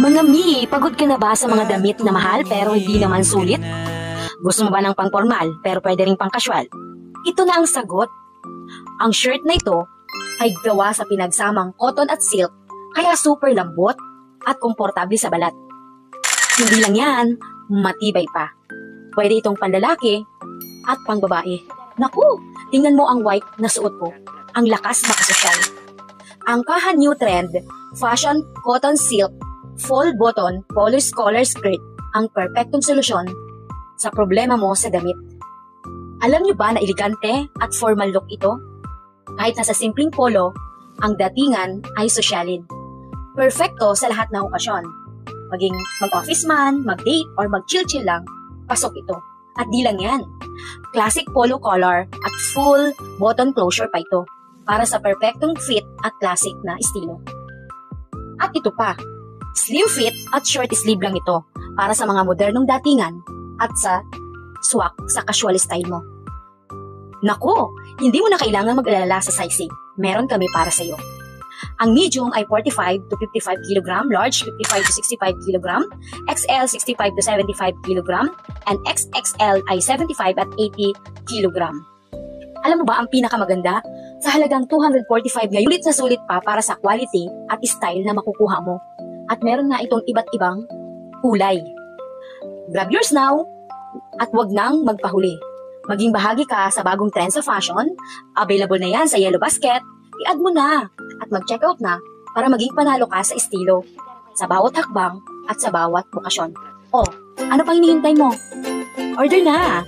Mga mi, pagod ka na ba sa mga damit na mahal pero hindi naman sulit? Gusto mo ba ng pang-formal pero pwede rin pang-casual? Ito na ang sagot. Ang shirt na ito ay gawa sa pinagsamang cotton at silk, kaya super lambot at komportable sa balat. Hindi lang yan, matibay pa. Pwede itong panlalaki at pangbabae. Naku, tingnan mo ang white na suot ko. Ang lakas makasosyal. Ang Kaha New Trend Fashion Cotton Silk Full Button Polo Collar Skirt ang perpektong solusyon sa problema mo sa damit. Alam niyo ba na elegante at formal look ito? Kahit nasa simpleng polo, ang datingan ay sosyalin. Perfecto sa lahat ng okasyon. Maging mag-office man, mag-date, or mag-chill-chill lang, pasok ito. At di lang yan. Classic polo collar at full button closure pa ito para sa perfectong fit at classic na estilo. At ito pa, slim fit at short sleeve lang ito para sa mga modernong datingan at sa swak sa casual style mo. Nako, hindi mo na kailangan mag-alala sa sizing. Meron kami para sa iyo. Ang medium ay 45 to 55 kg, large 55 to 65 kg, XL 65 to 75 kg, and XXL ay 75 at 80 kg. Alam mo ba ang pinakamaganda? Sa halagang 245 ngayon, sulit na sulit pa para sa quality at style na makukuha mo. At meron nga itong iba't ibang kulay. Grab yours now at wag nang magpahuli. Maging bahagi ka sa bagong trend sa fashion. Available na yan sa Yellow Basket. I-add mo na at mag-check out na para maging panalo ka sa estilo sa bawat hakbang at sa bawat okasyon. Oh, ano pang hinihintay mo? Order na!